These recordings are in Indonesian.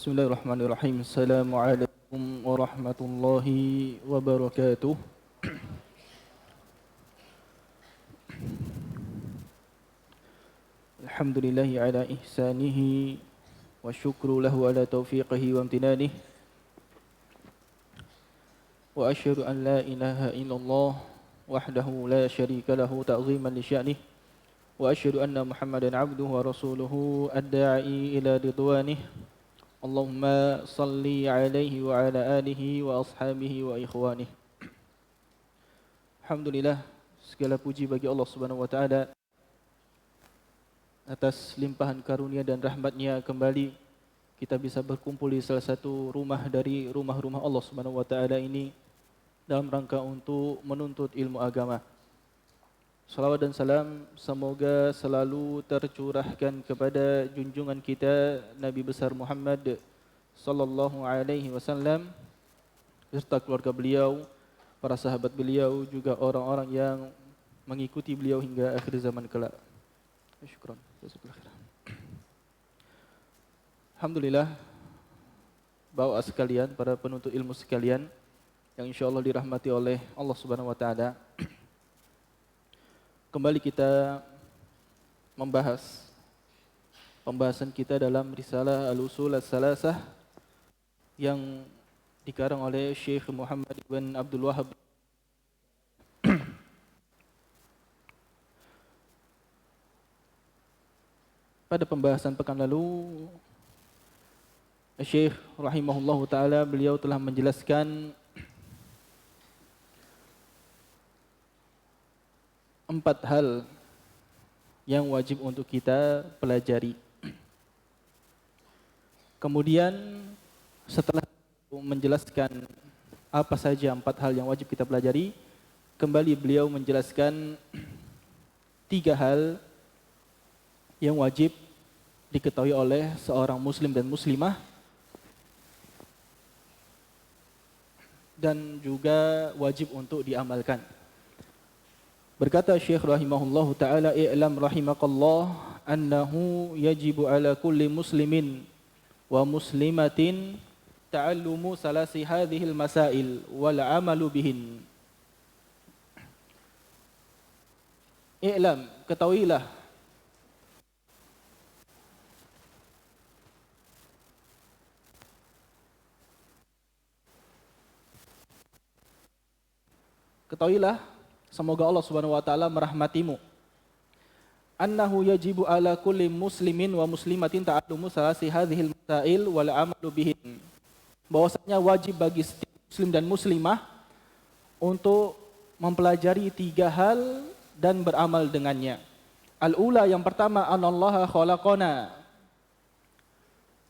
Bismillahirrahmanirrahim. Assalamualaikum warahmatullahi wabarakatuh. Alhamdulillahi ala ihsanihi wa syukru lahu ala taufiqihi wa amtinanihi. Wa asyhadu an la ilaha illallah wahdahu la syarika lahu ta'ziman li sya'nih. Wa asyhadu anna Muhammadan abduhu wa rasuluhu ad-da'i ila ridwanih. Allahumma salli alaihi wa ala alihi wa ashabihi wa ikhwanih. Alhamdulillah, segala puji bagi Allah Subhanahu wa taala atas limpahan karunia dan rahmatnya kembali kita bisa berkumpul di salah satu rumah dari rumah-rumah Allah Subhanahu wa taala ini dalam rangka untuk menuntut ilmu agama. Salawat dan salam semoga selalu tercurahkan kepada junjungan kita Nabi besar Muhammad sallallahu alaihi wasallam serta keluarga beliau, para sahabat beliau, juga orang-orang yang mengikuti beliau hingga akhir zaman kelak. Syukran. Alhamdulillah, bapak sekalian, para penuntut ilmu sekalian yang insyaallah dirahmati oleh Allah Subhanahu wa taala. Kembali kita membahas pembahasan kita dalam risalah Al-Usul As-Salasah yang dikarang oleh Syekh Muhammad ibn Abdul Wahhab. Pada pembahasan pekan lalu, Syekh rahimahullahu taala beliau telah menjelaskan 4 hal yang wajib untuk kita pelajari. Kemudian setelah menjelaskan apa saja 4 hal yang wajib kita pelajari, kembali beliau menjelaskan 3 hal yang wajib diketahui oleh seorang muslim dan muslimah dan juga wajib untuk diamalkan. Berkata Syekh rahimahullahu taala, "I'lam rahimakallah annahu yajibu ala kulli muslimin wa muslimatin ta'allumu salasi hadhil masail wal 'amalu bihin." I'lam, ketahuilah, semoga Allah Subhanahu wa taala merahmatimu. Annahu yajibu ala kulli muslimin wa muslimatin ta'allumu salasi hadhil masail wal 'amalu bihin. Bahwasanya wajib bagi setiap muslim dan muslimah untuk mempelajari 3 hal dan beramal dengannya. Al-ula, yang pertama, anallaha khalaqana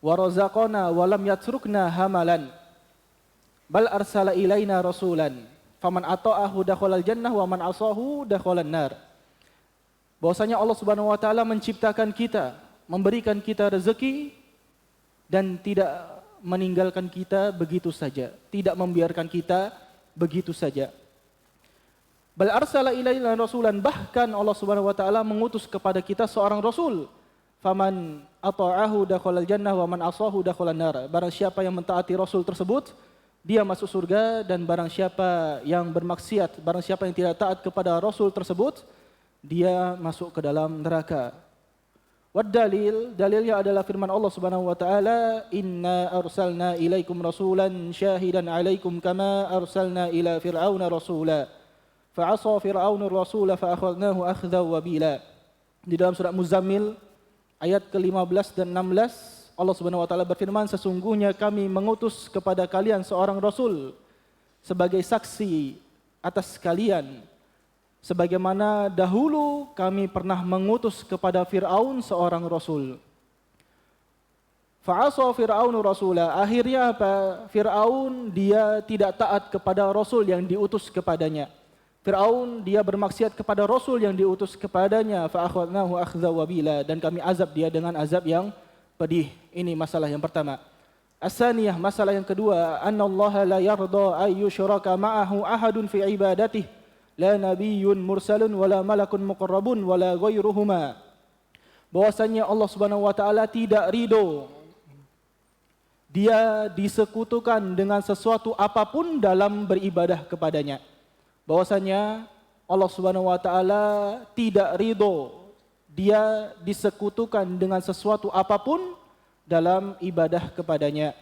wa razaqana wa lam yatrukna hamalan bal arsala ilaina rasulan. Faman ata'ahu dakhalal jannah wa man asahu dakhalan nar. Bahwasanya Allah Subhanahu wa taala menciptakan kita, memberikan kita rezeki dan tidak meninggalkan kita begitu saja, tidak membiarkan kita begitu saja. Bal arsala ilaina rasulan, bahkan Allah Subhanahu wa taala mengutus kepada kita seorang rasul. Faman ata'ahu dakhalal jannah wa man asahu dakhalan nar. Barang siapa yang mentaati rasul tersebut, dia masuk surga, dan barang siapa yang bermaksiat, barang siapa yang tidak taat kepada Rasul tersebut, dia masuk ke dalam neraka. Wad dalil, dalilnya adalah firman Allah Subhanahu wa taala, "Inna arsalna ilaikum rasulan syahidan 'alaikum kama arsalna ila fir'auna rasula. Fa'asa fir'aunur rasula fa akhadnahu akhdhan wabila." Di dalam surat Muzammil ayat ke-15 dan 16, Allah Subhanahu wa taala berfirman, "Sesungguhnya kami mengutus kepada kalian seorang rasul sebagai saksi atas kalian, sebagaimana dahulu kami pernah mengutus kepada Firaun seorang rasul." Fa'asa fir'aunu rasula. Akhirnya apa? Firaun dia tidak taat kepada rasul yang diutus kepadanya. Firaun dia bermaksiat kepada rasul yang diutus kepadanya. Fa akhadnahu akhdha wabila, dan kami azab dia dengan azab yang pedih. Ini masalah yang pertama. As-saniyah, masalah yang kedua, annallaha la yarda ay yushraka ma'ahu ahadun fi ibadatihi, la nabiyyun mursalun wala malakun muqarrabun wala ghairuhuma. Bahwasanya Allah Subhanahu wa taala tidak ridho dia disekutukan dengan sesuatu apapun dalam beribadah kepadanya. Bahwasanya Allah Subhanahu wa taala tidak ridho dia disekutukan dengan sesuatu apapun dalam ibadah kepadanya.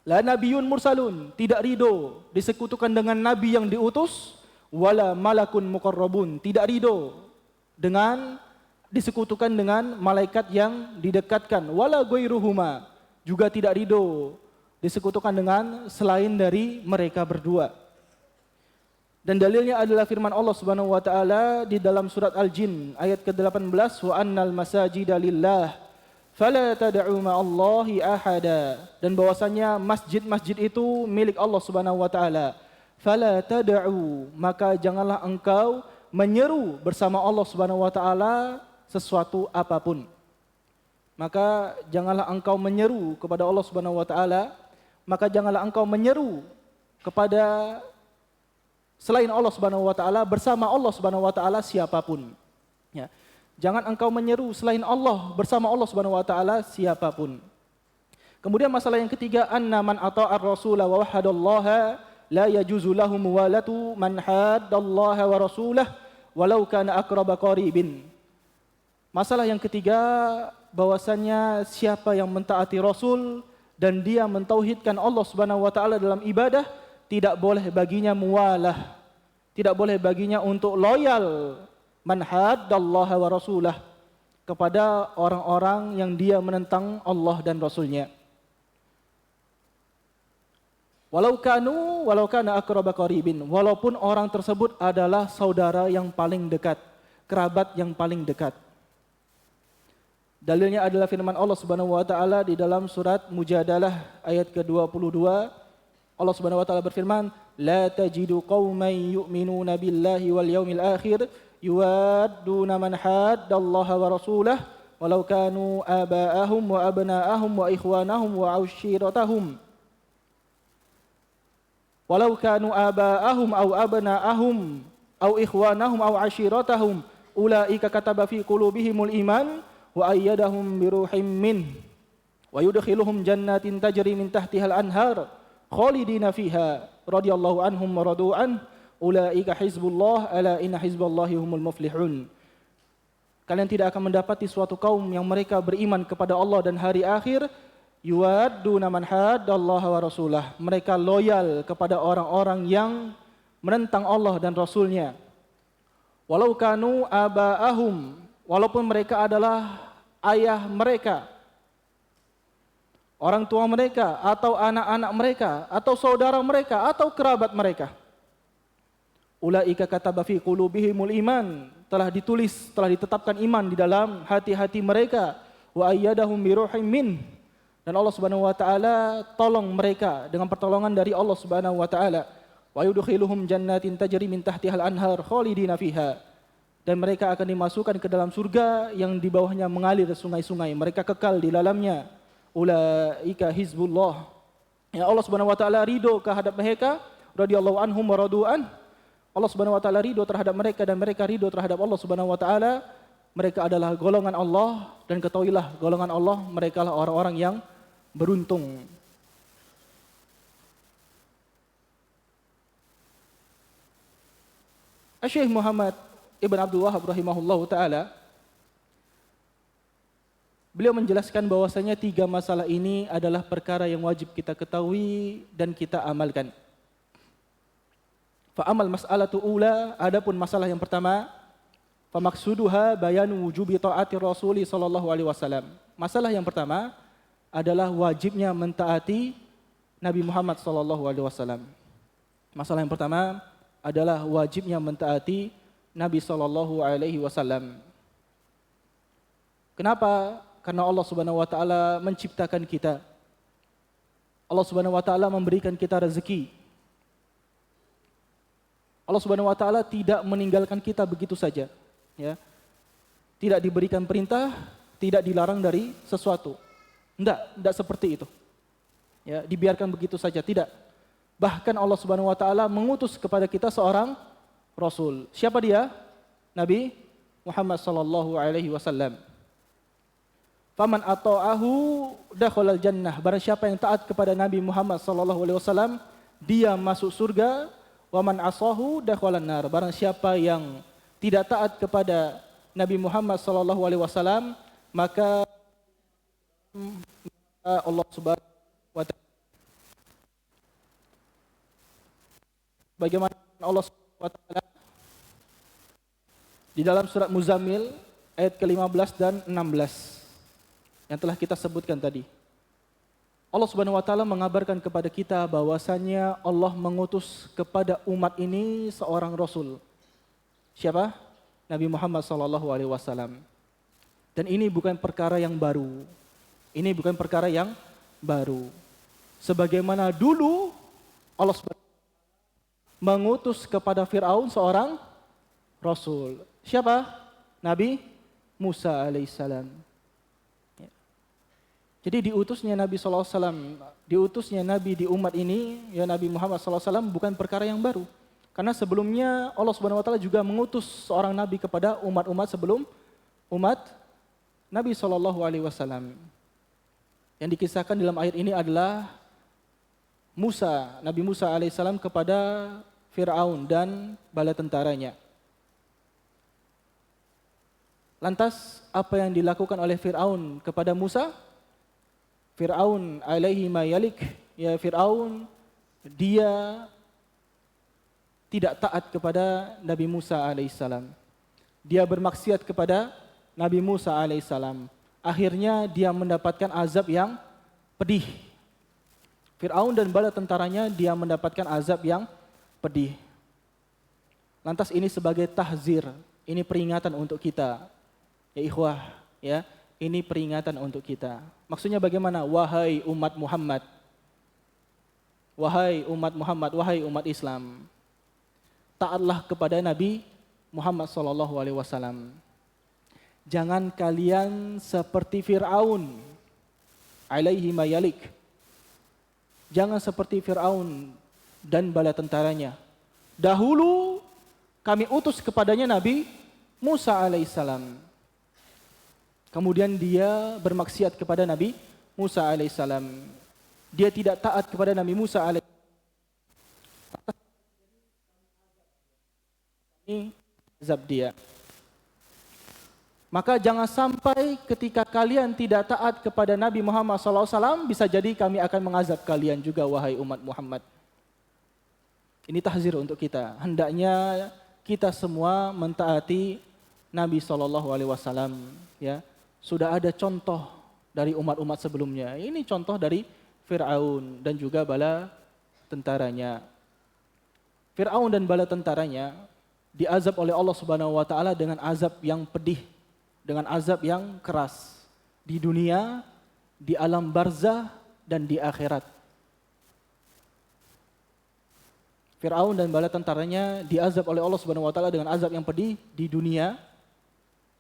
La nabiyyun mursalun, tidak ridho disekutukan dengan nabi yang diutus, wala malakun muqarrabun, tidak ridho dengan disekutukan dengan malaikat yang didekatkan, wala ghairuhuma, juga tidak ridho disekutukan dengan selain dari mereka berdua. Dan dalilnya adalah firman Allah Subhanahu wa taala di dalam surat Al-Jin ayat ke-18, wa annal masajida lillah fala tad'u ma'allahi ahada, dan bahwasanya masjid-masjid itu milik Allah Subhanahu wa taala. Fala tad'u, maka janganlah engkau menyeru bersama Allah Subhanahu wa taala sesuatu apapun. Maka janganlah engkau menyeru kepada Allah Subhanahu wa taala, maka janganlah engkau menyeru kepada selain Allah Subhanahu wa taala bersama Allah Subhanahu wa taala siapapun. Ya. Jangan engkau menyeru selain Allah bersama Allah Subhanahu wa taala siapapun. Kemudian masalah yang ketiga, anna man ata'a ar-rasula wa wahadallaha la yajuzu lahu muwalatu man haddallaha wa rasulahu walau kana aqraba qaribin. Masalah yang ketiga, bahwasanya siapa yang mentaati Rasul dan dia mentauhidkan Allah Subhanahu wa taala dalam ibadah, tidak boleh baginya muwalah, tidak boleh baginya untuk loyal man haddallaha wa rasulah, kepada orang-orang yang dia menentang Allah dan Rasulnya. Walau kana aqraba qaribin, walaupun orang tersebut adalah saudara yang paling dekat, kerabat yang paling dekat. Dalilnya adalah firman Allah Subhanahu wa taala di dalam surat Mujadalah ayat ke-22. Allah Subhanahu wa taala berfirman, la tajidu qauman yu'minuna billahi wal yaumil akhir yuwadduna man haddallaha wa rasulahu walau kanu aba'ahum wa abna'ahum wa ikhwanahum wa ashiratahum walau kanu aba'ahum aw abna'ahum aw ikhwanahum aw ashiratahum ulaika kataba fi qulubihimul iman wa ayyadahum biruhim min wa yudkhiluhum jannatin tajri min tahtihal anhar khalidina fiha radhiyallahu anhum wa radu an ulaika hizbullah ala inna hizballahi humul muflihun. Kalian tidak akan mendapati suatu kaum yang mereka beriman kepada Allah dan hari akhir, yuwadduna man haddallaha wa rasulah, mereka loyal kepada orang-orang yang menentang Allah dan Rasulnya. Walau kanu aba'ahum, walaupun mereka adalah ayah mereka, orang tua mereka, atau anak-anak mereka, atau saudara mereka, atau kerabat mereka. Ulaika kataba fi qulubihimul iman, telah ditulis, telah ditetapkan iman di dalam hati-hati mereka. Wa ayyadahum biruhim min, dan Allah Subhanahu wa taala tolong mereka dengan pertolongan dari Allah Subhanahu wa taala. Wa yudkhiluhum jannatin tajri min tahtihal anhar khalidina fiha, dan mereka akan dimasukkan ke dalam surga yang di bawahnya mengalir sungai-sungai, mereka kekal di dalamnya. Ulaika hizbullah, ya Allah Subhanahu wa taala ridho terhadap mereka, radhiyallahu anhum wa radu an. Allah Subhanahu wa taala ridho terhadap mereka dan mereka ridho terhadap Allah Subhanahu wa taala. Mereka adalah golongan Allah, dan ketahuilah golongan Allah, mereka lah orang-orang yang beruntung. Syekh Muhammad Ibn Abdul Wahhab rahimahullahu taala, beliau menjelaskan bahwasanya tiga masalah ini adalah perkara yang wajib kita ketahui dan kita amalkan. Fa amal mas'alatu ula, adapun masalah yang pertama, fa maqsuduha bayanu wujubi taati Rasul sallallahu alaihi wasallam. Masalah yang pertama adalah wajibnya mentaati Nabi Muhammad sallallahu alaihi wasallam. Masalah yang pertama adalah wajibnya mentaati Nabi sallallahu alaihi wasallam. Kenapa? Karena Allah Subhanahu wa taala menciptakan kita. Allah Subhanahu wa taala memberikan kita rezeki. Allah Subhanahu wa taala tidak meninggalkan kita begitu saja, ya. Tidak diberikan perintah, tidak dilarang dari sesuatu. Tidak seperti itu. Ya, dibiarkan begitu saja, tidak. Bahkan Allah Subhanahu wa taala mengutus kepada kita seorang rasul. Siapa dia? Nabi Muhammad sallallahu alaihi wasallam. Faman ata'ahu dakhalal jannah. Barang siapa yang taat kepada Nabi Muhammad sallallahu alaihi wasallam, dia masuk surga. Wa man asahu dakhalan nar. Barang siapa yang tidak taat kepada Nabi Muhammad sallallahu alaihi wasallam, maka Allah Subhanahu wa taala, bagaimana Allah Subhanahu wa taala di dalam surat Muzammil ayat ke-15 dan 16 yang telah kita sebutkan tadi. Allah Subhanahu wa taala mengabarkan kepada kita bahwasannya Allah mengutus kepada umat ini seorang rasul. Siapa? Nabi Muhammad sallallahu alaihi wasallam. Dan ini bukan perkara yang baru. Ini bukan perkara yang baru. Sebagaimana dulu Allah mengutus kepada Fir'aun seorang rasul. Siapa? Nabi Musa alaihissalam. Jadi diutusnya Nabi sallallahu alaihi wasallam, diutusnya Nabi di umat ini, ya Nabi Muhammad sallallahu alaihi wasallam, bukan perkara yang baru. Karena sebelumnya Allah Subhanahu wa taala juga mengutus seorang nabi kepada umat-umat sebelum umat Nabi sallallahu alaihi wasallam. Yang dikisahkan dalam ayat ini adalah Musa, Nabi Musa alaihissalam kepada Fir'aun dan bala tentaranya. Lantas apa yang dilakukan oleh Fir'aun kepada Musa? Fir'aun alaihi ma yalik, ya Fir'aun dia tidak taat kepada Nabi Musa alaihissalam. Dia bermaksiat kepada Nabi Musa alaihissalam. Akhirnya dia mendapatkan azab yang pedih. Fir'aun dan bala tentaranya dia mendapatkan azab yang pedih. Lantas ini sebagai tahzir, ini peringatan untuk kita. Ya ikhwah, ya, ini peringatan untuk kita. Maksudnya bagaimana? Wahai umat Muhammad. Wahai umat Muhammad, wahai umat Islam. Taatlah kepada Nabi Muhammad sallallahu alaihi wasallam. Jangan kalian seperti Fir'aun alaihi mayalik. Jangan seperti Fir'aun dan bala tentaranya. Dahulu kami utus kepadanya Nabi Musa alaihissalam. Kemudian dia bermaksiat kepada Nabi Musa alaihissalam. Dia tidak taat kepada Nabi Musa alaihissalam. Ini azab dia. Maka jangan sampai ketika kalian tidak taat kepada Nabi Muhammad SAW, bisa jadi kami akan mengazab kalian juga, wahai umat Muhammad. Ini tahzir untuk kita. Hendaknya kita semua mentaati Nabi SAW. Ya, sudah ada contoh dari umat-umat sebelumnya. Ini contoh dari Fir'aun dan juga bala tentaranya. Fir'aun dan bala tentaranya diazab oleh Allah Subhanahu wa taala dengan azab yang pedih, dengan azab yang keras di dunia, di alam barzah dan di akhirat. Fir'aun dan bala tentaranya diazab oleh Allah Subhanahu wa taala dengan azab yang pedih di dunia,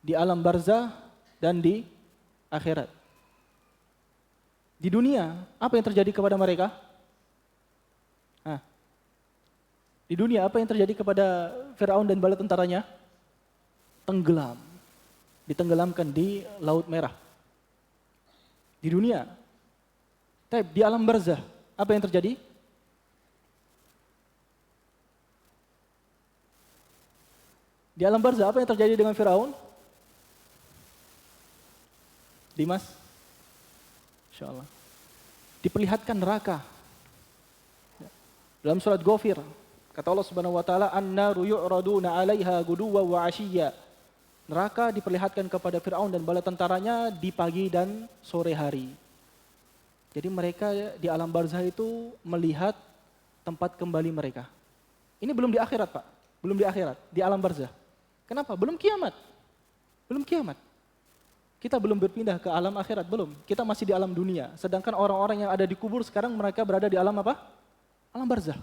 di alam barzah dan di akhirat. Di dunia, apa yang terjadi kepada mereka? Di dunia, apa yang terjadi kepada Fir'aun dan bala tentaranya? Tenggelam. Ditenggelamkan di Laut Merah. Di dunia. Tapi di alam barzah, apa yang terjadi? Di alam barzah, apa yang terjadi dengan Fir'aun? Dimas? InsyaAllah. Diperlihatkan neraka. Dalam surat Ghafir, kata Allah Subhanahu wa taala, "An-naru yu'raduna 'alaiha guduwwan wa 'ashiyya." Neraka diperlihatkan kepada Fir'aun dan bala tentaranya di pagi dan sore hari. Jadi mereka di alam barzah itu melihat tempat kembali mereka. Ini belum di akhirat, Pak. Belum di akhirat, di alam barzah. Kenapa? Belum kiamat. Belum kiamat. Kita belum berpindah ke alam akhirat, belum. Kita masih di alam dunia. Sedangkan orang-orang yang ada di kubur sekarang mereka berada di alam apa? Alam barzah.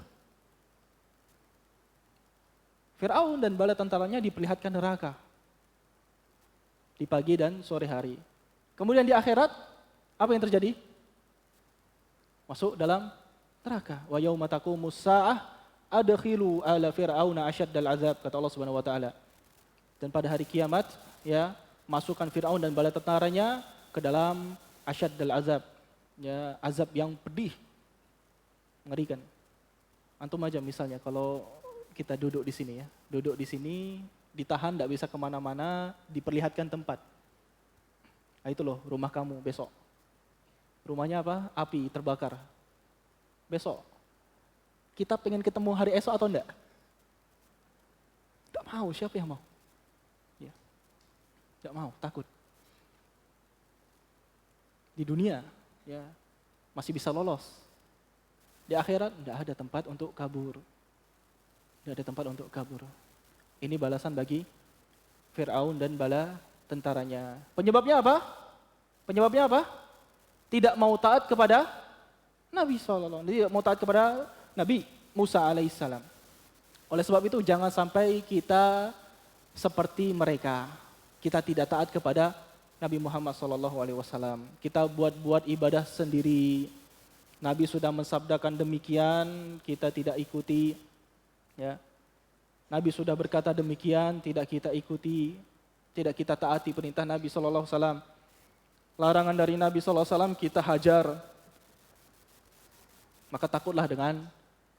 Fir'aun dan bala tentaranya diperlihatkan neraka di pagi dan sore hari. Kemudian di akhirat, apa yang terjadi? Masuk dalam neraka. Wa yauma taqumus saah adkhilu ala fir'auna asyaddal azab, kata Allah Subhanahu wa taala. Dan pada hari kiamat, ya, masukkan Fir'aun dan bala tentaranya ke dalam asyaddal azab, ya, azab yang pedih, mengerikan. Antum aja misalnya kalau kita duduk di sini ya, duduk di sini, ditahan, tidak bisa kemana-mana, diperlihatkan tempat. Nah itu loh rumah kamu besok. Rumahnya apa? Api, terbakar. Besok. Kita pengen ketemu hari esok atau enggak? Tidak mau, siapa yang mau? Ya. Tidak mau, takut. Di dunia, ya, masih bisa lolos. Di akhirat tidak ada tempat untuk kabur. Tidak ada tempat untuk kabur. Ini balasan bagi Fir'aun dan bala tentaranya. Penyebabnya apa? Penyebabnya apa? Tidak mau taat kepada Nabi SAW. Tidak mau taat kepada Nabi Musa alaihissalam. Oleh sebab itu jangan sampai kita seperti mereka. Kita tidak taat kepada Nabi Muhammad SAW. Kita buat ibadah sendiri. Nabi sudah mensabdakan demikian, kita tidak ikuti. Ya. Nabi sudah berkata demikian, tidak kita ikuti, tidak kita taati perintah Nabi SAW. Larangan dari Nabi SAW kita hajar. Maka takutlah dengan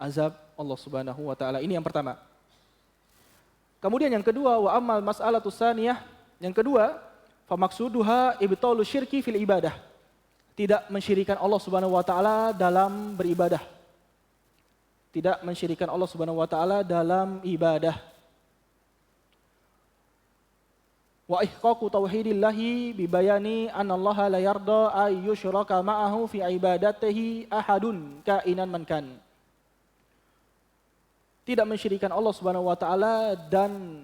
azab Allah Subhanahu wa taala. Ini yang pertama. Kemudian yang kedua, wa ammal mas'alatus tsaniyah, yang kedua, fa maksuduha ibtalu syirki fil ibadah. Tidak mensyirikan Allah Subhanahu wa taala dalam beribadah. Tidak mensyirikan Allah Subhanahu wa taala dalam ibadah. Wa ihqaqu tauhidillahi bibayani anallaha la yarda ay yushraka ma'ahu fi ibadatihi ahadun kainan man kan. Tidak mensyirikan Allah Subhanahu wa taala dan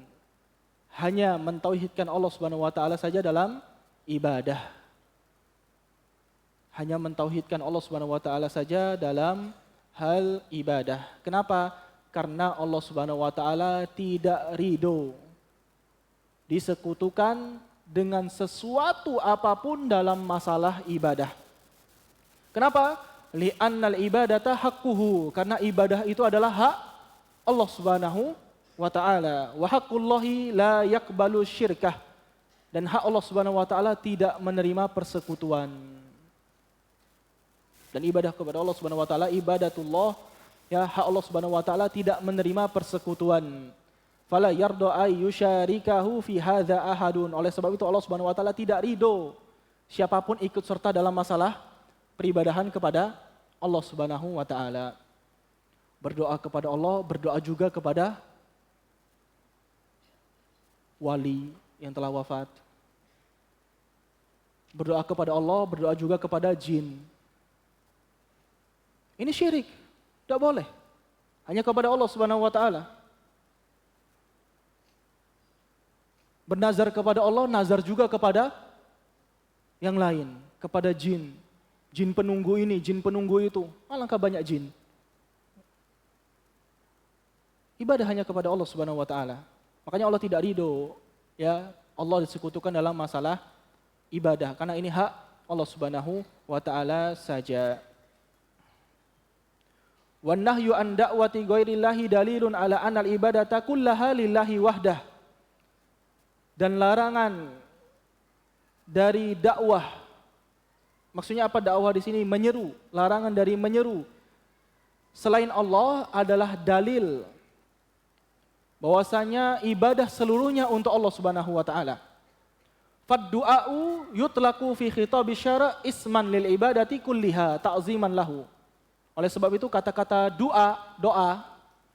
hanya mentauhidkan Allah Subhanahu wa taala saja dalam ibadah. Hanya mentauhidkan Allah Subhanahu wa taala saja dalam hal ibadah. Kenapa? Karena Allah Subhanahu wa taala tidak ridho disekutukan dengan sesuatu apapun dalam masalah ibadah. Kenapa? Li'annal ibadata haqquhu, karena ibadah itu adalah hak Allah Subhanahu wa taala. Wa haqqullahi la yaqbalu syirkah, dan hak Allah Subhanahu wa taala tidak menerima persekutuan. Dan ibadah kepada Allah Subhanahu wa taala ibadatullah, ya, hak Allah Subhanahu wa taala tidak menerima persekutuan. Fala yarda ay yusyarikahu fi hadza ahadun. Oleh sebab itu Allah Subhanahu wa taala tidak ridho siapapun ikut serta dalam masalah peribadahan kepada Allah Subhanahu wa taala. Berdoa kepada Allah, berdoa juga kepada wali yang telah wafat. Berdoa kepada Allah, berdoa juga kepada jin. Ini syirik, tidak boleh. Hanya kepada Allah Subhanahu wa taala. Bernazar kepada Allah, nazar juga kepada yang lain, kepada jin. Jin penunggu ini, jin penunggu itu. Alangkah banyak jin. Ibadah hanya kepada Allah Subhanahu wa taala. Makanya Allah tidak ridho, ya, Allah disekutukan dalam masalah ibadah, karena ini hak Allah Subhanahu wa taala saja. Wan nahyu an da'wati ghairillahi dalilun ala anal ibadata kullaha lillahi wahdah. Dan larangan dari dakwah, maksudnya apa dakwah di sini? Menyeru, larangan dari menyeru selain Allah adalah dalil bahwasanya ibadah seluruhnya untuk Allah Subhanahu wa taala. Fad-du'a'u yutlaqu fi khitabi syara' isman lil ibadati kulliha ta'ziman lahu. Oleh sebab itu kata-kata doa,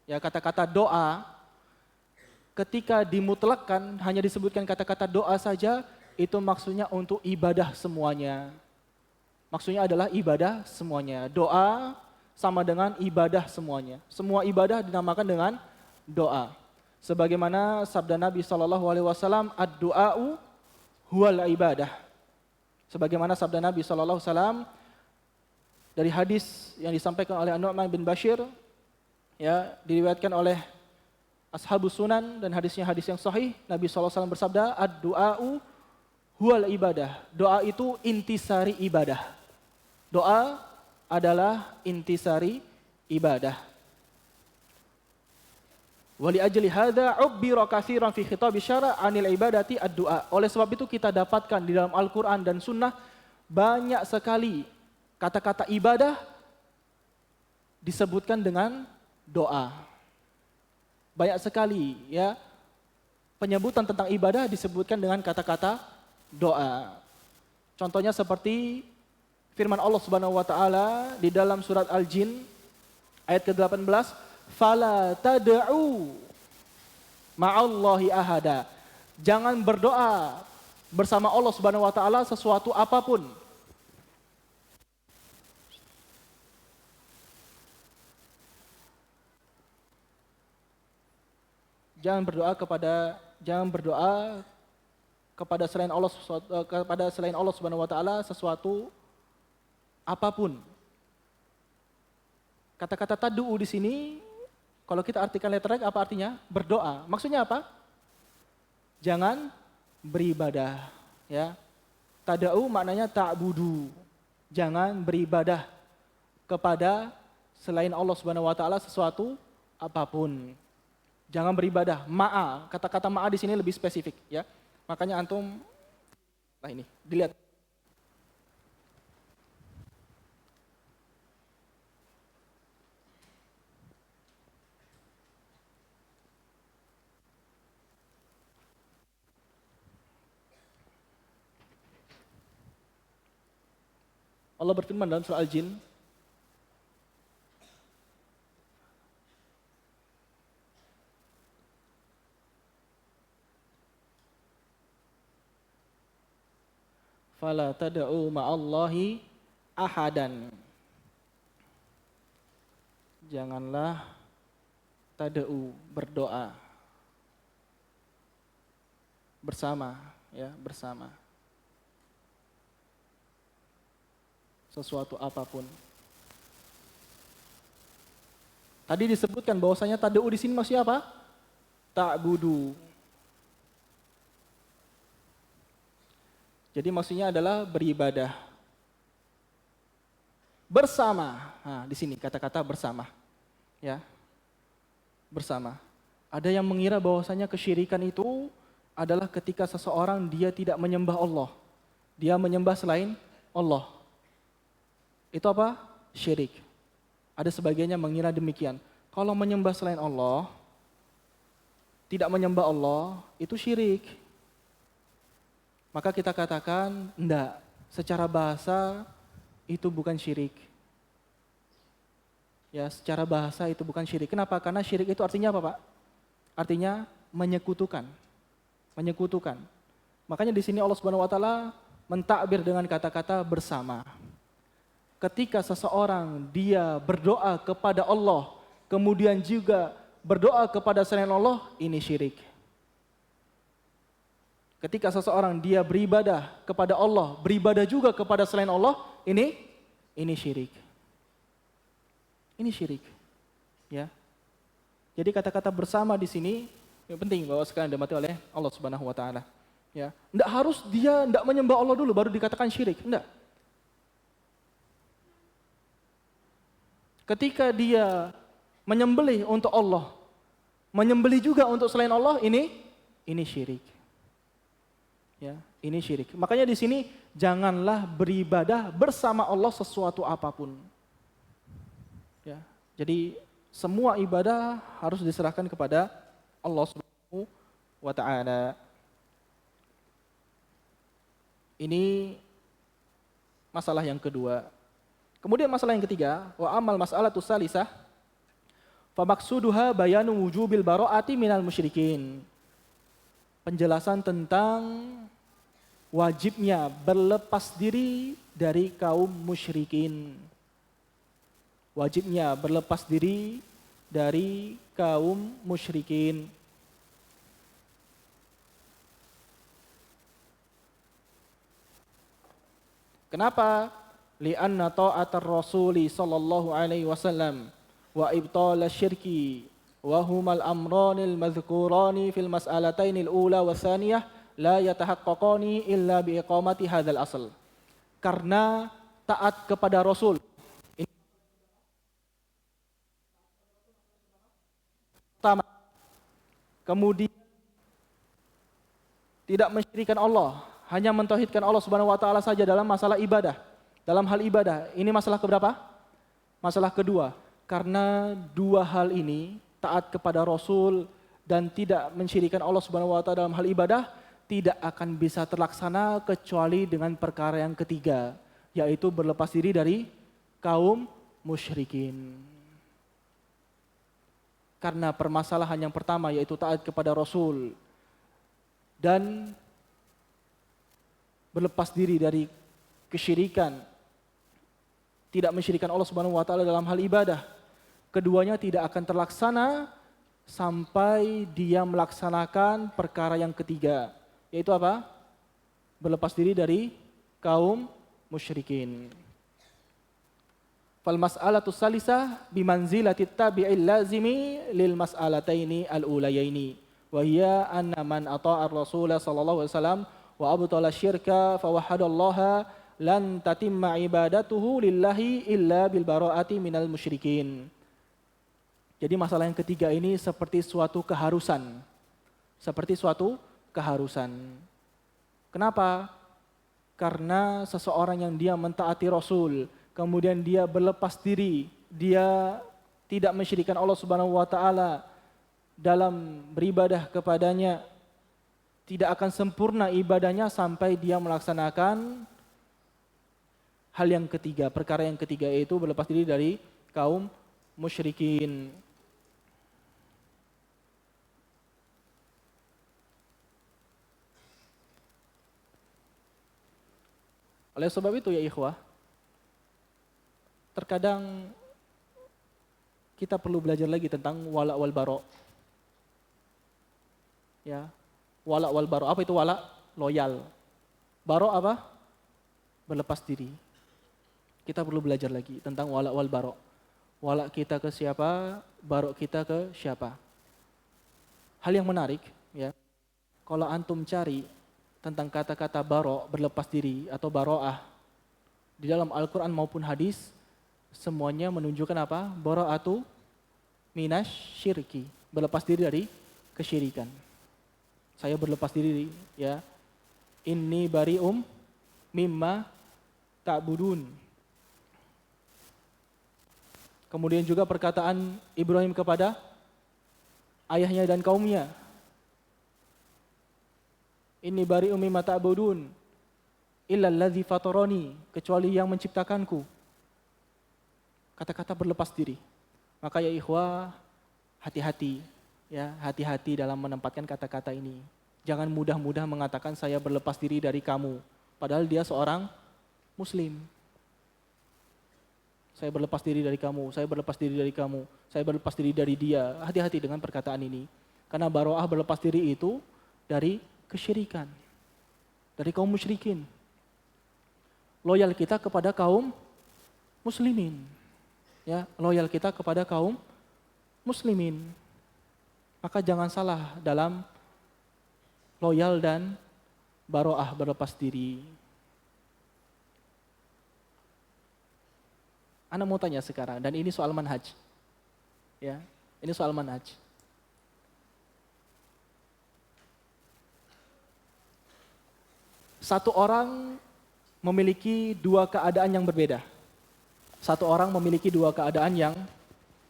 ya, kata-kata doa ketika dimutlakkan hanya disebutkan kata-kata doa saja, itu maksudnya untuk ibadah semuanya. Maksudnya adalah ibadah semuanya. Doa sama dengan ibadah semuanya. Semua ibadah dinamakan dengan doa. Sebagaimana sabda Nabi SAW, ad-du'a'u huwal ibadah. Sebagaimana sabda Nabi SAW dari hadis yang disampaikan oleh An-Nu'man bin Bashir, ya, diriwayatkan oleh Ashabus Sunan dan hadisnya hadis yang sahih. Nabi SAW bersabda, ad-du'a'u huwal ibadah. Doa itu intisari ibadah. Doa adalah intisari ibadah. Wa li ajli hadza ubbira katsiran fi khitab syara' 'anil ibadati ad-du'a. Oleh sebab itu kita dapatkan di dalam Al-Qur'an dan Sunnah banyak sekali kata-kata ibadah disebutkan dengan doa. Banyak sekali ya penyebutan tentang ibadah disebutkan dengan kata-kata doa. Contohnya seperti firman Allah Subhanahu wa taala di dalam surat Al-Jin ayat ke-18, "Fala tad'u ma'allahi ahada." Jangan berdoa bersama Allah Subhanahu wa taala sesuatu apapun. Jangan berdoa kepada selain Allah Subhanahu wa taala sesuatu apapun. Kata-kata tad'u di sini kalau kita artikan letterek apa artinya? Berdoa. Maksudnya apa? Jangan beribadah, ya. Tad'u maknanya ta'budu. Jangan beribadah kepada selain Allah Subhanahu wa taala sesuatu apapun. Jangan beribadah. Ma'a, kata-kata ma'a di sini lebih spesifik, ya. Makanya antum ini dilihat. Allah berfirman dalam surah Al-Jin, "Fala tad'u ma'allahi ahadan." Janganlah tad'u berdoa bersama, ya, bersama sesuatu apapun. Tadi disebutkan bahwasanya tad'u di sini maksudnya apa? Ta'budu. Jadi maksudnya adalah beribadah bersama. Nah, di sini kata-kata bersama, ya, bersama. Ada yang mengira bahwasanya kesyirikan itu adalah ketika seseorang dia tidak menyembah Allah, dia menyembah selain Allah. Itu apa? Syirik. Ada sebagiannya mengira demikian. Kalau menyembah selain Allah, tidak menyembah Allah, itu syirik. Maka kita katakan, enggak, secara bahasa itu bukan syirik. Ya, secara bahasa itu bukan syirik. Kenapa? Karena syirik itu artinya apa, Pak? Artinya menyekutukan. Menyekutukan. Makanya di sini Allah Subhanahu wa taala mentakbir dengan kata-kata bersama. Ketika seseorang dia berdoa kepada Allah, kemudian juga berdoa kepada selain Allah, ini syirik. Ketika seseorang dia beribadah kepada Allah, beribadah juga kepada selain Allah, ini syirik. Ini syirik. Ya. Jadi kata-kata bersama di sini yang penting bahwa sekalian dimati oleh Allah Subhanahu wa taala. Ya. Enggak harus dia enggak menyembah Allah dulu baru dikatakan syirik, enggak. Ketika dia menyembelih untuk Allah, menyembelih juga untuk selain Allah, ini syirik. Ya, ini syirik. Makanya di sini janganlah beribadah bersama Allah sesuatu apapun. Ya, jadi semua ibadah harus diserahkan kepada Allah Subhanahu wa taala. Ini masalah yang kedua. Kemudian masalah yang ketiga, wa amal mas'alatus salisah fa maqsuduha bayanu wujubil bara'ati minal musyrikin. Penjelasan tentang wajibnya berlepas diri dari kaum musyrikin. Wajibnya berlepas diri dari kaum musyrikin. Kenapa? Li'anna ta'atar rasuli sallallahu alaihi wasallam wa ibtal syirki wa humal amranil madhkurani fil mas'alatainil ula wa tsaniyah la yatahaqqaqani illa bi iqamati hadzal asl. Karena taat kepada Rasul pertama kemudian tidak mensyirikkan Allah, hanya mentauhidkan Allah Subhanahu wa taala saja dalam masalah ibadah. Dalam hal ibadah, ini masalah keberapa? Masalah kedua. Karena dua hal ini, taat kepada Rasul dan tidak mensyirikkan Allah Subhanahu wa taala dalam hal ibadah, tidak akan bisa terlaksana kecuali dengan perkara yang ketiga, yaitu berlepas diri dari kaum musyrikin. Karena permasalahan yang pertama yaitu taat kepada Rasul dan berlepas diri dari kesyirikan, tidak mensyirikkan Allah Subhanahu wa taala dalam hal ibadah. Keduanya tidak akan terlaksana sampai dia melaksanakan perkara yang ketiga, yaitu apa? Berlepas diri dari kaum musyrikin. Fal mas'alatu salisah bimanzilati tabi'il lazimi lil mas'alataini al-ulayaini wa hiya anna man ata'a ar-rasul sallallahu alaihi wasallam wa abtala syirka fa wahadallaha lan tatimma ibadatuhu lillahi illa bil bara'ati minal musyrikin. Jadi masalah yang ketiga ini seperti suatu keharusan. Seperti suatu keharusan. Kenapa? Karena seseorang yang dia mentaati Rasul, kemudian dia berlepas diri, dia tidak mensyirikkan Allah Subhanahu wa taala dalam beribadah kepadanya, tidak akan sempurna ibadahnya sampai dia melaksanakan hal yang ketiga. Perkara yang ketiga itu berlepas diri dari kaum musyrikin. Oleh sebab itu ya ikhwah, terkadang kita perlu belajar lagi tentang wala wal bara. Ya, wala wal bara. Apa itu wala? Loyal. Bara apa? Berlepas diri. Kita perlu belajar lagi tentang wala wal bara. Wala kita ke siapa, bara kita ke siapa. Hal yang menarik, ya. Kalau antum cari tentang kata-kata bara, berlepas diri atau baro'ah di dalam Al-Quran maupun hadis, semuanya menunjukkan apa? Bara'atu minas syirki, berlepas diri dari kesyirikan. Saya berlepas diri, ya. Inni bari'um mimma ta'budun. Kemudian juga perkataan Ibrahim kepada ayahnya dan kaumnya. Inni bari'um mimma ta'budun illa allazi fatarani, kecuali yang menciptakanku. Kata-kata berlepas diri. Maka ya ikhwah, hati-hati, ya, hati-hati dalam menempatkan kata-kata ini. Jangan mudah-mudah mengatakan saya berlepas diri dari kamu, padahal dia seorang muslim. Saya berlepas diri dari kamu, saya berlepas diri dari kamu, saya berlepas diri dari dia. Hati-hati dengan perkataan ini. Karena baro'ah berlepas diri itu dari kesyirikan, dari kaum musyrikin. Loyal kita kepada kaum muslimin, ya, loyal kita kepada kaum muslimin. Maka jangan salah dalam loyal dan baro'ah, berlepas diri. Ana mau tanya sekarang, dan ini soal manhaj, ya, ini soal manhaj. Satu orang memiliki dua keadaan yang berbeda. Satu orang memiliki dua keadaan yang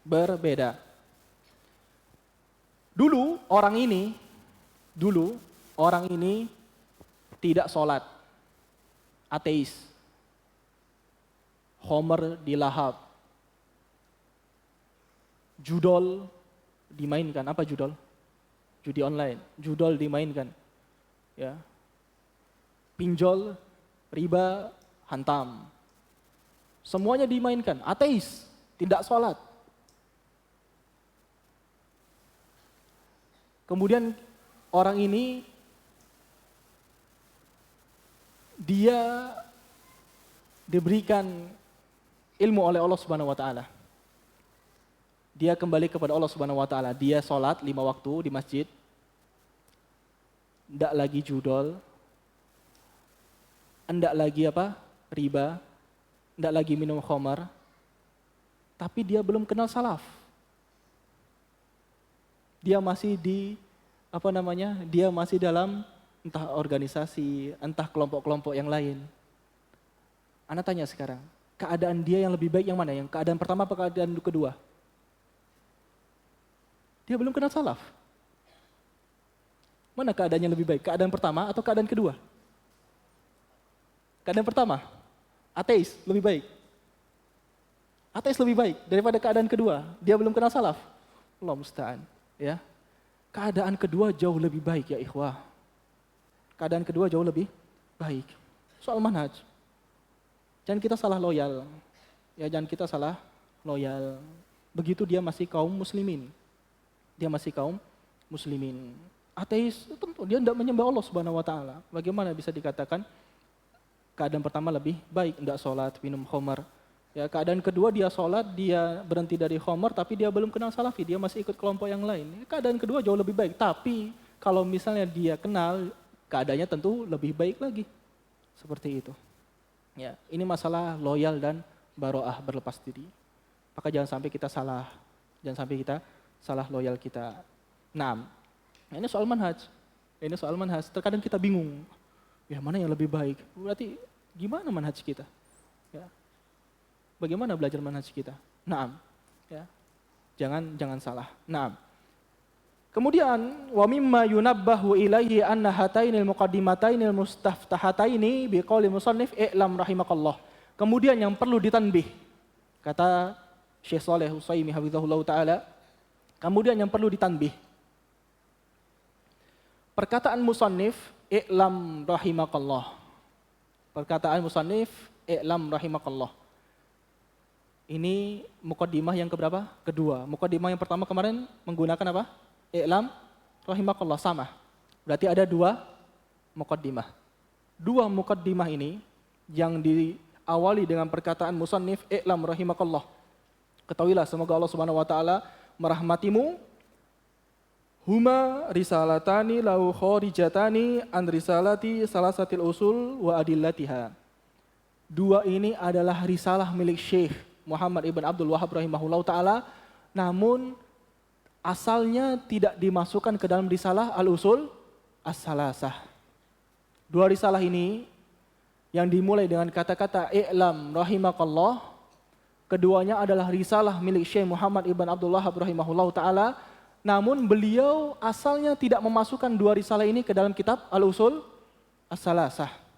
berbeda. Dulu orang ini tidak sholat, ateis, homer dilahap, judol dimainkan. Apa judol? Judi online, judol dimainkan, ya. Pinjol, riba, hantam. Semuanya dimainkan. Ateis, tidak sholat. Kemudian orang ini, dia diberikan ilmu oleh Allah Subhanahu wa taala. Dia kembali kepada Allah Subhanahu wa taala. Dia sholat 5 waktu di masjid. Tidak lagi judol. Tidak lagi apa? Riba. Tidak lagi minum khamar. Tapi dia belum kenal salaf. Dia masih di dia masih dalam entah organisasi, entah kelompok-kelompok yang lain. Ana tanya sekarang, keadaan dia yang lebih baik yang mana? Yang keadaan pertama atau keadaan kedua? Dia belum kenal salaf. Mana keadaannya lebih baik? Keadaan pertama atau keadaan kedua? Keadaan pertama, ateis lebih baik. Ateis lebih baik daripada keadaan kedua. Dia belum kenal salaf. Allah musta'an. Ya. Keadaan kedua jauh lebih baik ya ikhwah. Keadaan kedua jauh lebih baik. Soal manhaj. Jangan kita salah loyal. Ya, jangan kita salah loyal. Begitu dia masih kaum muslimin. Dia masih kaum muslimin. Ateis tentu dia tidak menyembah Allah Subhanahu wa taala. Bagaimana bisa dikatakan keadaan pertama lebih baik, tidak sholat, minum khamar. Ya, keadaan kedua dia sholat, dia berhenti dari khamar, tapi dia belum kenal salafi, dia masih ikut kelompok yang lain. Keadaan kedua jauh lebih baik, tapi kalau misalnya dia kenal, keadaannya tentu lebih baik lagi. Seperti itu. Ya, ini masalah loyal dan baroah, berlepas diri. Maka jangan sampai kita salah loyal kita. Nah, ini soal manhaj. Terkadang kita bingung. Ya, mana yang lebih baik? Berarti gimana manhaj kita? Ya. Bagaimana belajar manhaj kita? Naam. Ya. Jangan salah. Naam. Kemudian wa mimma yunabbahu ilaihi anna hatainil muqaddimatainil mustaftahataini biqauli musannif i'lam rahimakallah. Kemudian yang perlu ditanbih kata Syekh Shalih Utsaimin hafizahullah taala, kemudian yang perlu ditanbih. Perkataan musannif i'lam rahimakallah. Perkataan musannif i'lam rahimakallah. Ini muqaddimah yang keberapa? Kedua. Muqaddimah yang pertama kemarin menggunakan apa? I'lam rahimakallah, sama. Berarti ada dua muqaddimah. Dua muqaddimah ini yang diawali dengan perkataan musannif i'lam rahimakallah. Ketahuilah semoga Allah Subhanahu wa taala merahmatimu. Huma risalatani lau khorijatani an risalati salasatil usul wa adillatiha. Dua ini adalah risalah milik Syekh Muhammad ibn Abdul Wahhab rahimahullah ta'ala, namun asalnya tidak dimasukkan ke dalam risalah al-usul as-salasah. Dua risalah ini yang dimulai dengan kata-kata i'lam rahimakallah, keduanya adalah risalah milik Syekh Muhammad ibn Abdul Wahhab rahimahullah ta'ala, namun beliau asalnya tidak memasukkan dua risalah ini ke dalam kitab Al-Usul As-Salasah.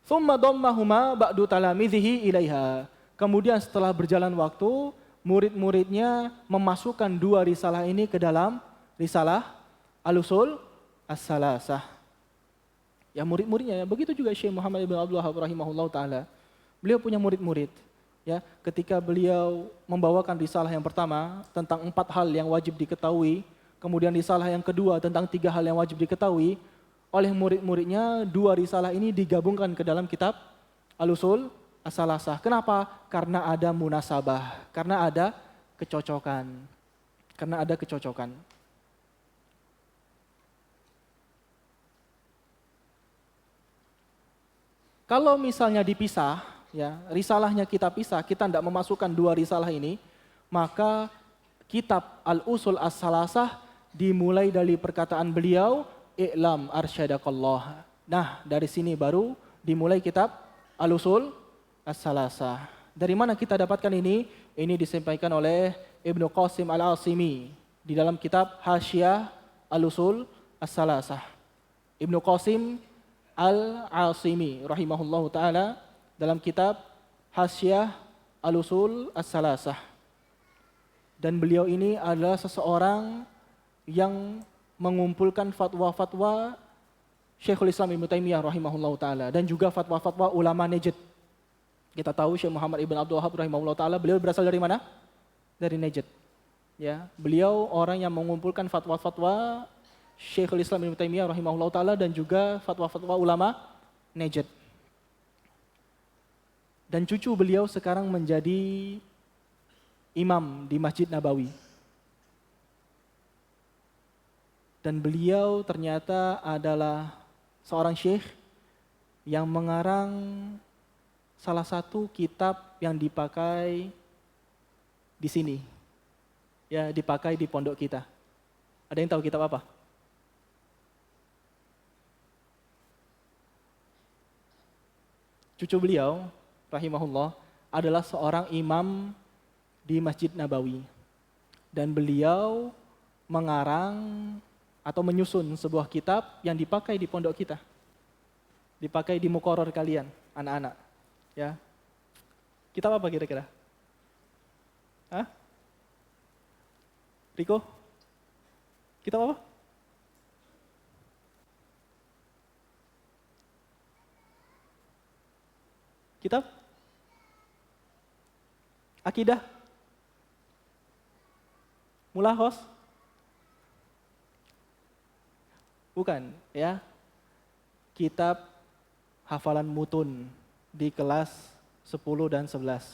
Tsumma dhammahuma ba'du talamidhihi ilaiha. Kemudian setelah berjalan waktu, murid-muridnya memasukkan dua risalah ini ke dalam risalah Al-Usul As-Salasah. Ya, murid-muridnya, ya. Begitu juga Syekh Muhammad ibn Abdul Wahhab rahimahullah ta'ala. Beliau punya murid-murid. Ya, ketika beliau membawakan risalah yang pertama tentang 4 hal yang wajib diketahui, kemudian risalah yang kedua tentang 3 hal yang wajib diketahui, oleh murid-muridnya dua risalah ini digabungkan ke dalam kitab Al-Usul As-Salasah. Kenapa? Karena ada munasabah, karena ada kecocokan. Kalau misalnya dipisah, ya, risalahnya kita pisah, kita tidak memasukkan dua risalah ini, maka kitab Al-Usul As-Salasah dimulai dari perkataan beliau, i'lam arsyadakallah. Nah, dari sini baru dimulai kitab Al-Usul As-Salasah. Dari mana kita dapatkan ini? Ini disampaikan oleh Ibnu Qasim Al-Asimi di dalam kitab Hasyiah Al-Usul As-Salasah. Ibnu Qasim Al-Asimi rahimahullahu ta'ala dalam kitab Hasyiah Al-Usul As-Salasah. Dan beliau ini adalah seseorang yang mengumpulkan fatwa-fatwa Syekhul Islam Ibnu Taimiyah rahimahullahu ta'ala dan juga fatwa-fatwa ulama Najd. Kita tahu Syekh Muhammad ibn Abdul Wahhab rahimahullahu ta'ala, beliau berasal dari mana? Dari Najd. Ya, beliau orang yang mengumpulkan fatwa-fatwa Syekhul Islam Ibnu Taimiyah rahimahullahu ta'ala dan juga fatwa-fatwa ulama Najd. Dan cucu beliau sekarang menjadi imam di Masjid Nabawi. Dan beliau ternyata adalah seorang syekh yang mengarang salah satu kitab yang dipakai di sini, ya dipakai di pondok kita. Ada yang tahu kitab apa? Cucu beliau, rahimahullah, adalah seorang imam di Masjid Nabawi. Dan beliau mengarang atau menyusun sebuah kitab yang dipakai di pondok kita. Dipakai di muqarrar kalian, anak-anak. Ya. Kitab apa kira-kira? Hah? Riko? Kitab apa? Kitab? Akidah? Mulahos? Bukan, ya. Kitab hafalan mutun di kelas 10 dan 11.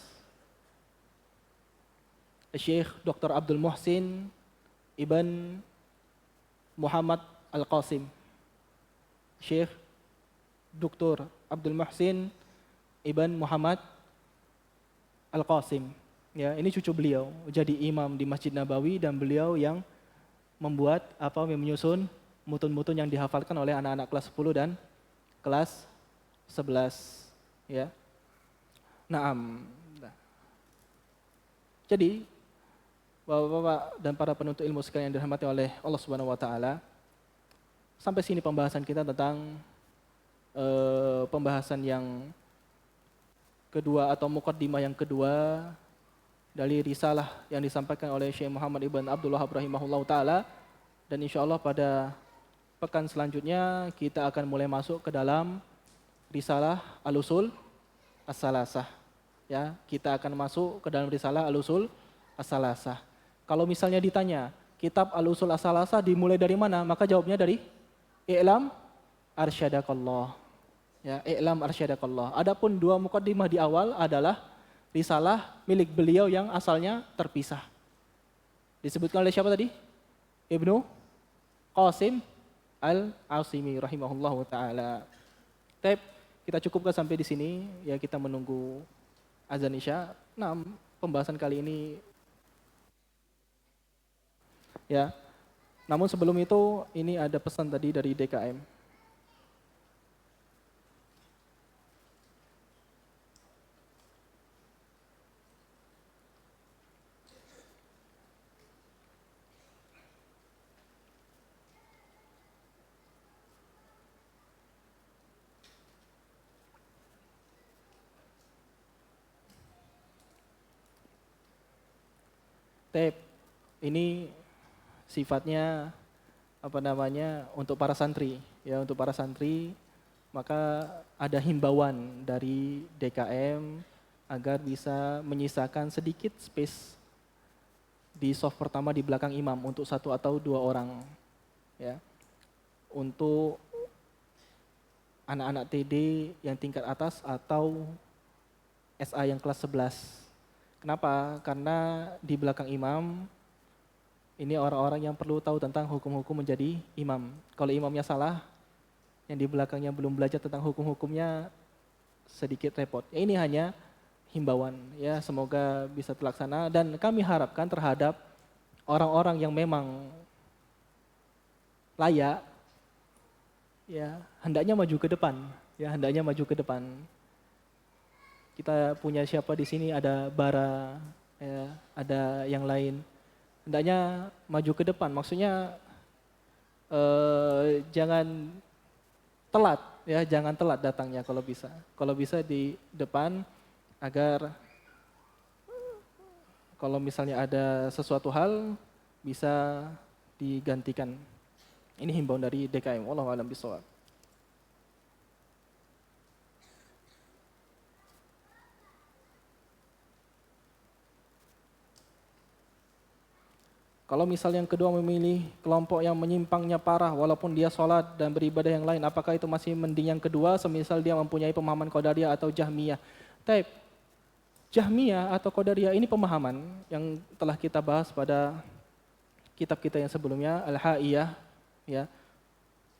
Syekh Dr. Abdul Muhsin Ibn Muhammad Al-Qasim. Syekh Dr. Abdul Muhsin Ibn Muhammad Al-Qasim. Ya, ini cucu beliau, jadi imam di Masjid Nabawi dan beliau yang membuat menyusun mutun-mutun yang dihafalkan oleh anak-anak kelas 10 dan kelas 11, ya. Naam. Jadi, Bapak-bapak dan para penuntut ilmu sekalian yang dirahmati oleh Allah Subhanahu wa taala, sampai sini pembahasan kita tentang pembahasan yang kedua atau muqaddimah yang kedua dari risalah yang disampaikan oleh Syekh Muhammad Ibn Abdul Wahhab rahimahullah ta'ala. Dan insya Allah pada pekan selanjutnya kita akan mulai masuk ke dalam risalah Al-Usul As-Salasah. Ya, kita akan masuk ke dalam risalah Al-Usul As-Salasah. Kalau misalnya ditanya, kitab Al-Usul As-Salasah dimulai dari mana? Maka jawabnya dari I'lam Arsyadakallah. Ya, I'lam Arsyadakallah. Adapun dua muqaddimah di awal adalah risalah milik beliau yang asalnya terpisah. Disebutkan oleh siapa tadi? Ibnu Qasim Al-Asimi rahimahullahu taala. Baik, kita cukupkan sampai di sini, ya kita menunggu azan Isya. Nah, pembahasan kali ini ya. Namun sebelum itu ini ada pesan tadi dari DKM. Ini sifatnya untuk para santri, ya, untuk para santri. Maka ada himbauan dari DKM agar bisa menyisakan sedikit space di soft pertama di belakang imam untuk 1 atau 2 orang, ya, untuk anak-anak TD yang tingkat atas atau SA yang kelas 11. Kenapa? Karena di belakang imam ini orang-orang yang perlu tahu tentang hukum-hukum menjadi imam. Kalau imamnya salah, yang di belakangnya belum belajar tentang hukum-hukumnya, sedikit repot. Ya, ini hanya himbauan, ya, semoga bisa terlaksana. Dan kami harapkan terhadap orang-orang yang memang layak, ya, hendaknya maju ke depan, ya, hendaknya maju ke depan. Kita punya siapa di sini, ada Bara, ya, ada yang lain. Hendaknya maju ke depan, maksudnya jangan telat, ya, jangan telat datangnya kalau bisa. Kalau bisa di depan agar kalau misalnya ada sesuatu hal bisa digantikan. Ini himbauan dari DKM. Wallahu a'lam bishawab. Kalau misalnya yang kedua memilih kelompok yang menyimpangnya parah walaupun dia sholat dan beribadah yang lain, apakah itu masih mending yang kedua semisal dia mempunyai pemahaman Qadariyah atau Jahmiyah? Taib. Jahmiyah atau Qadariyah ini pemahaman yang telah kita bahas pada kitab kita yang sebelumnya, Al-Ha'iyah, ya.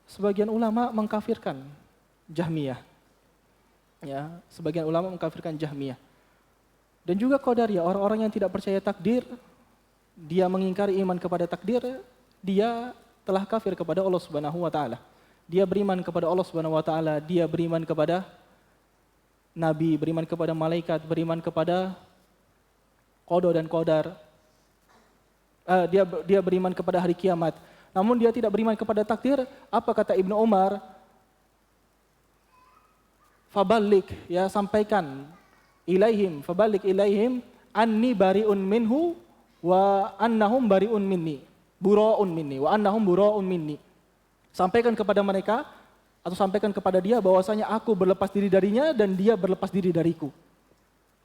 Sebagian ulama mengkafirkan Jahmiyah. Ya, sebagian ulama mengkafirkan Jahmiyah. Dan juga Qadariyah, orang-orang yang tidak percaya takdir, dia mengingkari iman kepada takdir, dia telah kafir kepada Allah Subhanahu wa taala. Dia beriman kepada Allah Subhanahu wa taala, dia beriman kepada nabi, beriman kepada malaikat, beriman kepada qada dan qadar. Dia beriman kepada hari kiamat. Namun dia tidak beriman kepada takdir. Apa kata Ibnu Umar? Fabalik, ya, sampaikan fabalik ilaihim anni bariun minhu wa annahum bariun minni. Bura'un minni wa annahum bura'un minni. Sampaikan kepada mereka atau sampaikan kepada dia bahwasanya aku berlepas diri darinya dan dia berlepas diri dariku.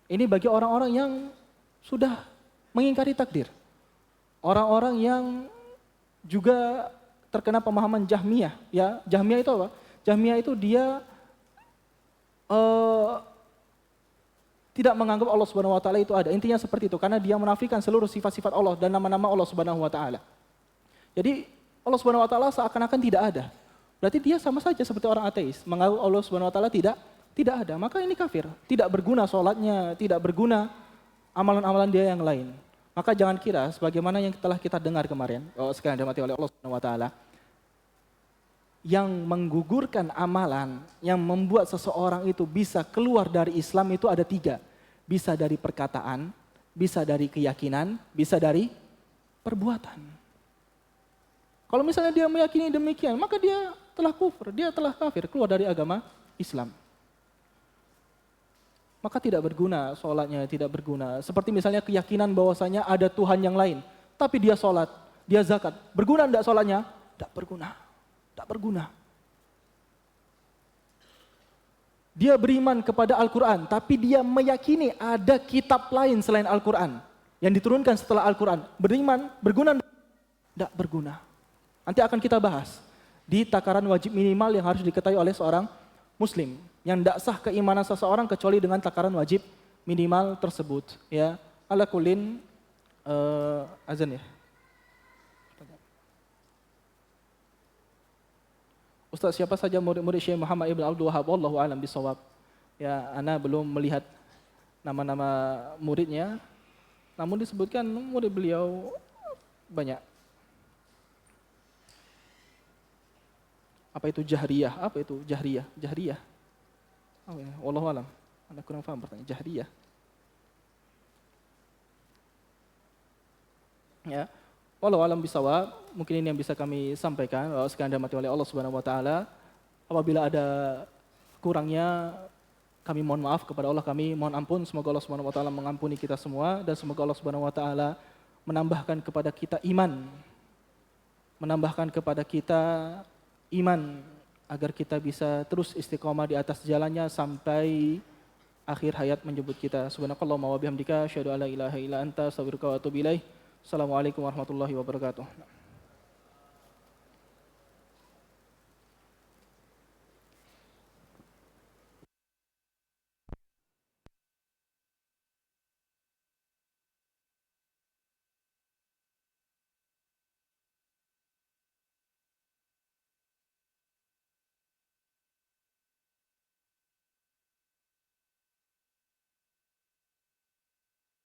Ini bagi orang-orang yang sudah mengingkari takdir. Orang-orang yang juga terkena pemahaman Jahmiyah, ya. Jahmiyah itu apa? Jahmiyah itu dia tidak menganggap Allah Subhanahu wa taala itu ada. Intinya seperti itu karena dia menafikan seluruh sifat-sifat Allah dan nama-nama Allah Subhanahu wa taala. Jadi Allah Subhanahu wa taala seakan-akan tidak ada. Berarti dia sama saja seperti orang ateis, menganggap Allah Subhanahu wa taala tidak ada. Maka ini kafir. Tidak berguna salatnya, tidak berguna amalan-amalan dia yang lain. Maka jangan kira sebagaimana yang telah kita dengar kemarin, sekalian dirahmati oleh Allah Subhanahu wa taala, yang menggugurkan amalan, yang membuat seseorang itu bisa keluar dari Islam itu ada 3. Bisa dari perkataan, bisa dari keyakinan, bisa dari perbuatan. Kalau misalnya dia meyakini demikian, maka dia telah kufur, dia telah kafir, keluar dari agama Islam. Maka tidak berguna sholatnya, tidak berguna. Seperti misalnya keyakinan bahwasanya ada Tuhan yang lain, tapi dia sholat, dia zakat. Berguna enggak sholatnya? Tidak berguna. Tak berguna. Dia beriman kepada Al-Quran, tapi dia meyakini ada kitab lain selain Al-Quran yang diturunkan setelah Al-Quran. Beriman, berguna? Tidak berguna. Nanti akan kita bahas di takaran wajib minimal yang harus diketahui oleh seorang Muslim. Yang tidak sah keimanan seseorang kecuali dengan takaran wajib minimal tersebut. Ya, ala kulin azan ya. Ustaz, siapa saja murid-murid Syekh Muhammad Ibn Abdul Wahab? Wallahu a'lam bishawab. Ya, ana belum melihat nama-nama muridnya. Namun disebutkan murid beliau banyak. Apa itu jahriyah? Apa itu jahriyah? Jahriyah. Oh, ya. Wallahu a'lam. Ana kurang paham pertanyaan jahriyah. Ya. Walau alam bisawab, mungkin ini yang bisa kami sampaikan. Sekalian dirahmati oleh Allah Subhanahu wa taala. Apabila ada kurangnya, kami mohon maaf kepada Allah, kami mohon ampun. Semoga Allah Subhanahu wa taala mengampuni kita semua dan semoga Allah Subhanahu wa taala menambahkan kepada kita iman. Menambahkan kepada kita iman agar kita bisa terus istiqomah di atas jalannya sampai akhir hayat menjemput kita. Subhanakallahumma wa bihamdika asyhadu an la ilaha illa anta astaghfiruka wa atubu ilaik. Assalamualaikum warahmatullahi wabarakatuh.